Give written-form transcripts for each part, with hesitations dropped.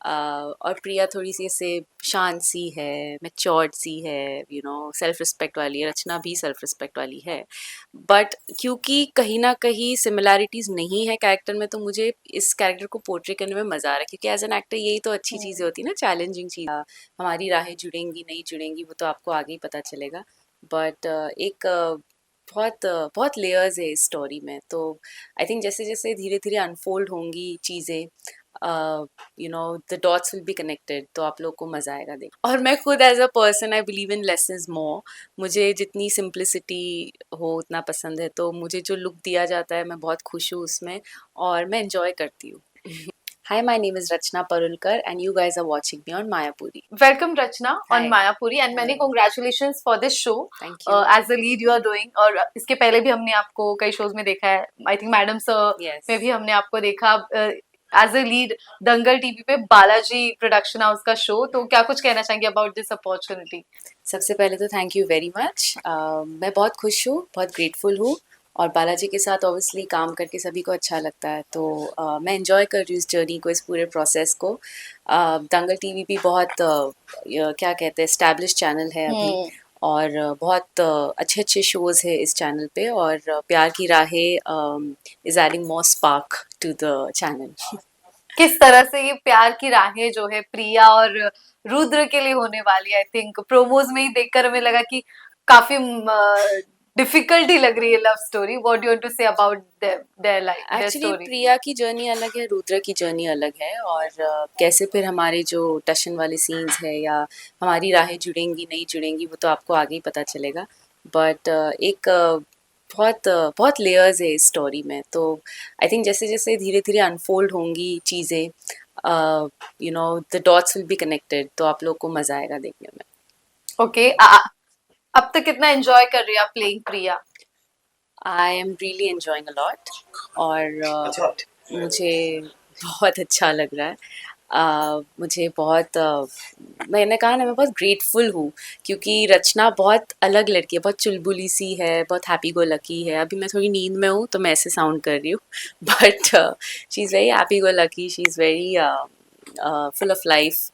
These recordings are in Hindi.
और प्रिया थोड़ी सी ऐसे शांत सी है, मैच्योर्ड सी है, सेल्फ रिस्पेक्ट वाली है। रचना भी सेल्फ रिस्पेक्ट वाली है, बट क्योंकि कहीं ना कहीं सिमिलैरिटीज नहीं है कैरेक्टर में, तो मुझे इस कैरेक्टर को पोर्ट्रे करने में मजा आ रहा है, क्योंकि एज एन एक्टर यही तो अच्छी चीजें होती है ना, चैलेंजिंग चीज। हमारी राहें जुड़ेंगी नहीं जुड़ेंगी वो तो आपको आगे ही पता चलेगा, बट एक बहुत बहुत लेयर्स है इस स्टोरी में। तो आई थिंक जैसे जैसे धीरे धीरे अनफोल्ड होंगी चीज़ें, the dots will be connected, तो आप लोग को मजा आएगा देख। और मैं खुद as a person I believe in less is more. मुझे जितनी सिंप्लिसिटी हो उतना पसंद है, तो मुझे जो लुक दिया जाता है मैं बहुत खुश हूँ उसमें, और मैं एंजॉय करती हूँ। Hi, my name is Rachna Parulkar and you guys are watching me on Mayapuri. Welcome Rachna on Hi. Mayapuri and many Hello. congratulations for this show. Thank you. As the lead you are doing, और इसके पहले भी हमने आपको कई शोज में देखा है। I think madam sir Yes. में भी हमने आपको देखा as a lead Dangal TV पे बालाजी प्रोडक्शन हाउस का शो। तो क्या कुछ कहना चाहेंगे अबाउट दिस अपॉर्चुनिटी? सबसे पहले तो थैंक यू वेरी मच। मैं बहुत खुश हूँ, बहुत ग्रेटफुल हूँ, और बालाजी के साथ ऑब्वियसली काम करके सभी को अच्छा लगता है, तो मैं एंजॉय कर रही हूँ इस जर्नी को, इस पूरे प्रोसेस को। दंगल टीवी भी बहुत क्या कहते हैं, एस्टैब्लिश चैनल है अभी, और बहुत अच्छे अच्छे शोज़ है इस चैनल पे, और प्यार की राहें is adding more spark to the channel. किस तरह से ये प्यार की राहें जो है प्रिया और रुद्र के लिए होने वाली, आई थिंक प्रोमोज में ही देखकर हमें लगा कि काफी डिफिकल्ट ही लग रही है love story. What do you want to say about their life, their actually story? Priya की जर्नी अलग है, रुद्र की जर्नी अलग है, और कैसे फिर हमारे जो टशन वाले सीन्स है या हमारी राहें जुड़ेंगी नहीं जुड़ेंगी वो तो आपको आगे ही पता चलेगा, बट एक बहुत बहुत लेयर्स है इस स्टोरी में। तो आई थिंक जैसे जैसे धीरे धीरे अनफोल्ड होंगी चीज़ें, the dots will be connected, तो आप लोग को मज़ा आएगा देखने में। ओके, अब तक कितना एंजॉय कर रही है आप playing Priya? I am really enjoying a lot, और मुझे बहुत अच्छा लग रहा है। मुझे बहुत मैंने कहा ना, मैं बहुत ग्रेटफुल हूँ, क्योंकि रचना बहुत अलग लड़की है, बहुत चुलबुली सी है, बहुत हैप्पी गो लकी है। अभी मैं थोड़ी नींद में हूँ तो मैं ऐसे साउंड कर रही हूँ, but she is very happy go lucky, she is very full of life.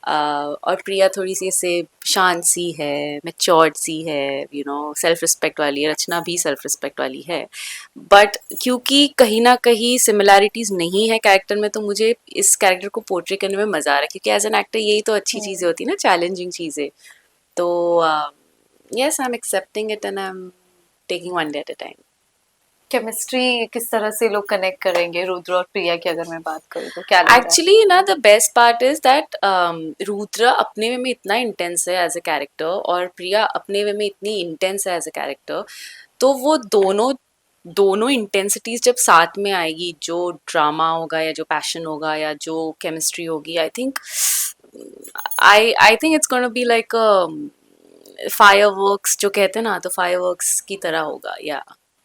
और प्रिया थोड़ी सी ऐसे शांत सी है, मैच्योर्ड सी है, सेल्फ रिस्पेक्ट वाली है। रचना भी सेल्फ रिस्पेक्ट वाली है, बट क्योंकि कहीं ना कहीं सिमिलैरिटीज नहीं है कैरेक्टर में, तो मुझे इस कैरेक्टर को पोर्ट्रे करने में मजा आ रहा है, क्योंकि एज एन एक्टर यही तो अच्छी चीजें होती है ना, चैलेंजिंग चीजें। तो yes, I am accepting it and I am taking one day at a time. Chemistry किस तरह से लोग कनेक्ट करेंगे रुद्र और प्रिया की, अगर मैं बात करूँ तो क्या लगता है? एक्चुअली ना, the best part is that Rudra अपने वे में इतना इंटेंस है एज अ कैरेक्टर, और प्रिया अपने वे में इतनी इंटेंस है एज अ कैरेक्टर, तो वो दोनों दोनों इंटेंसिटीज जब साथ में आएगी, जो ड्रामा होगा या जो पैशन होगा या जो केमिस्ट्री होगी, आई think I think it's gonna be like fireworks, जो कहते हैं ना, तो फायरवर्क्स की तरह होगा या।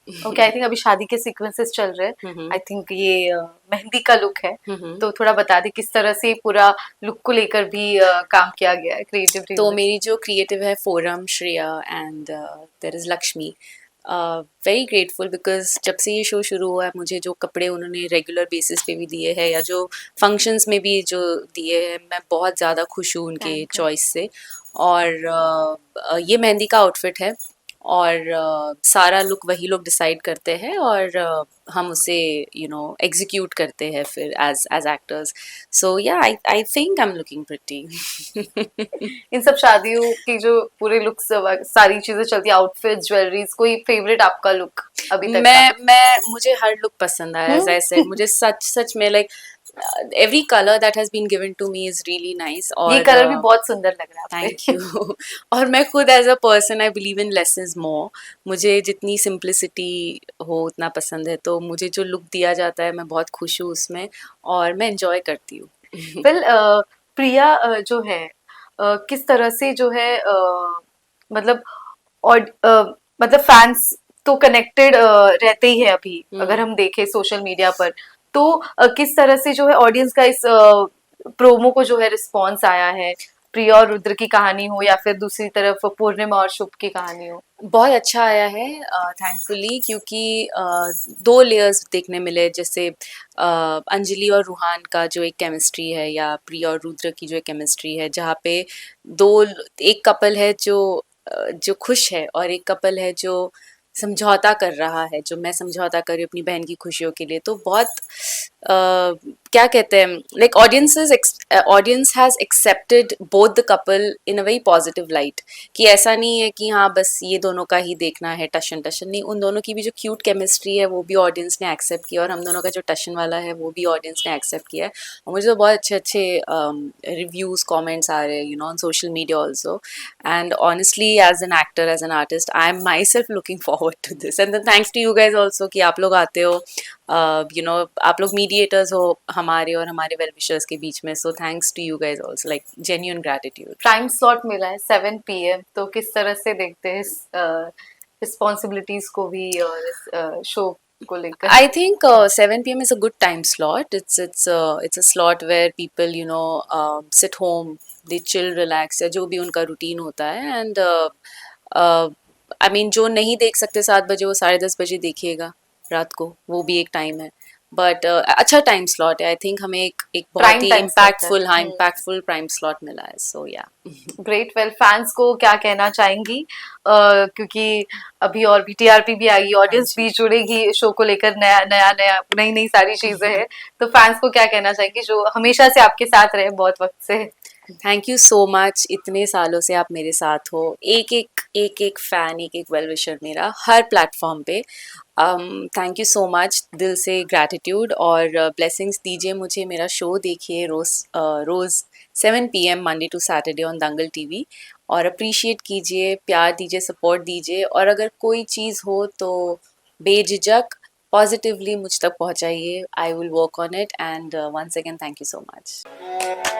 ओके, आई थिंक अभी शादी के सीक्वेंसेस चल रहे हैं। आई थिंक ये मेहंदी का लुक है, तो थोड़ा बता दे किस तरह से पूरा लुक को लेकर भी काम किया गया है क्रिएटिव टीम तो में। मेरी जो क्रिएटिव है forum, Shreya and there is Lakshmi. Very grateful, because जब से ये शो शुरू हुआ है, मुझे जो कपड़े उन्होंने रेगुलर बेसिस पे भी दिए हैं या जो फंक्शंस में भी जो दिए हैं, मैं बहुत ज़्यादा खुश हूँ उनके चॉइस से। और ये मेहंदी का आउटफिट है, और सारा लुक वही लोग डिसाइड करते हैं, और हम उसे एग्जीक्यूट करते हैं फिर as as actors. So yeah, I think I am looking pretty. इन सब शादियों की जो पूरे लुक्स सारी चीजें चलती है, आउटफिट्स, ज्वेलरीज, कोई फेवरेट आपका लुक अभी तक का? मैं मुझे हर लुक पसंद आया, एज आई सेड, मुझे सच सच में like every colour that has been given to me is really nice. ये और कलर भी बहुत सुंदर लग रहा है आप थैंक पे। यू। और मैं खुद as a person I believe in less is more. मुझे जितनी सिंप्लिसिटी हो उतना पसंद है, तो मुझे जो लुक दिया जाता है मैं बहुत खुश हूँ उसमें, और मैं एंजॉय करती हूँ। वेल, प्रिया जो है किस तरह से जो है मतलब, और मतलब फैंस तो कनेक्टेड रहते ही है अभी, अगर हम देखें सोशल मीडिया पर, तो किस तरह से जो है ऑडियंस का इस प्रोमो को जो है रिस्पॉन्स आया है, प्रिया और रुद्र की कहानी हो या फिर दूसरी तरफ पूर्णिमा और शुभ की कहानी हो? बहुत अच्छा आया है थैंकफुली, क्योंकि दो लेयर्स देखने मिले, जैसे अंजलि और रूहान का जो एक केमिस्ट्री है, या प्रिया और रुद्र की जो एक केमिस्ट्री है, जहाँ पे दो एक कपल है जो जो खुश है, और एक कपल है जो समझौता कर रहा है, जो मैं समझौता कर रही हूँ अपनी बहन की खुशियों के लिए। तो बहुत क्या कहते हैं, like audience has accepted both the couple in a very positive light, कि ऐसा नहीं है कि हाँ बस ये दोनों का ही देखना है टशन टशन, नहीं, उन दोनों की भी जो क्यूट केमिस्ट्री है वो भी ऑडियंस ने एक्सेप्ट किया, और हम दोनों का जो टशन वाला है वो भी ऑडियंस ने एक्सेप्ट किया है। और मुझे तो बहुत अच्छे अच्छे रिव्यूज कमेंट्स आ रहे हैं, you know, on social media also. And honestly as an actor, as an artist, I am myself looking forward to this, and thanks to you guys also कि आप लोग आते हो, यू नो, आप लोग मीडिएटर्स हो हमारे और हमारे वेल विशर्स के बीच में। So thanks to you guys also, like genuine gratitude. Time slot मिला है 7 PM, तो किस तरह से देखते हैं इस रिस्पॉन्सिबिलिटीज को भी और इस शो को लेकर? I think 7 p.m. is a good time slot. It's a slot where people, you know, sit home, they chill, relax, या जो भी उनका रूटीन होता है, एंड आई मीन जो नहीं देख सकते 7 बजे, वो 10:30 बजे देखिएगा रात को, वो भी एक टाइम है। बट अच्छा टाइम स्लॉट है, आई थिंक हमें एक बहुत प्राइम ही टाइम स्लॉट है। इम्पैक्टफुल, हाँ, इम्पैक्टफुल प्राइम स्लॉट मिला है। सो या ग्रेट। वेल, फैंस को क्या कहना चाहेंगी? क्योंकि अभी और भी टीआरपी भी आएगी, ऑडियंस जी। भी जुड़ेगी शो को लेकर, नया नया नया नई नई सारी चीजें हैं, तो फैंस को क्या कहना चाहेंगी जो हमेशा से आपके साथ रहे बहुत वक्त से? थैंक यू सो मच, इतने सालों से आप मेरे साथ हो, एक एक फैन, एक एक वेल विशर मेरा हर प्लेटफॉर्म पे। थैंक यू सो मच, दिल से ग्रैटिट्यूड, और ब्लेसिंग्स दीजिए मुझे। मेरा शो देखिए रोज़ 7 p.m. Monday to Saturday on Dangal TV, और अप्रिशिएट कीजिए, प्यार दीजिए, सपोर्ट दीजिए, और अगर कोई चीज़ हो तो बेझिझक पॉजिटिवली मुझ तक पहुँचाइए। I will work on it, and once again thank you so much.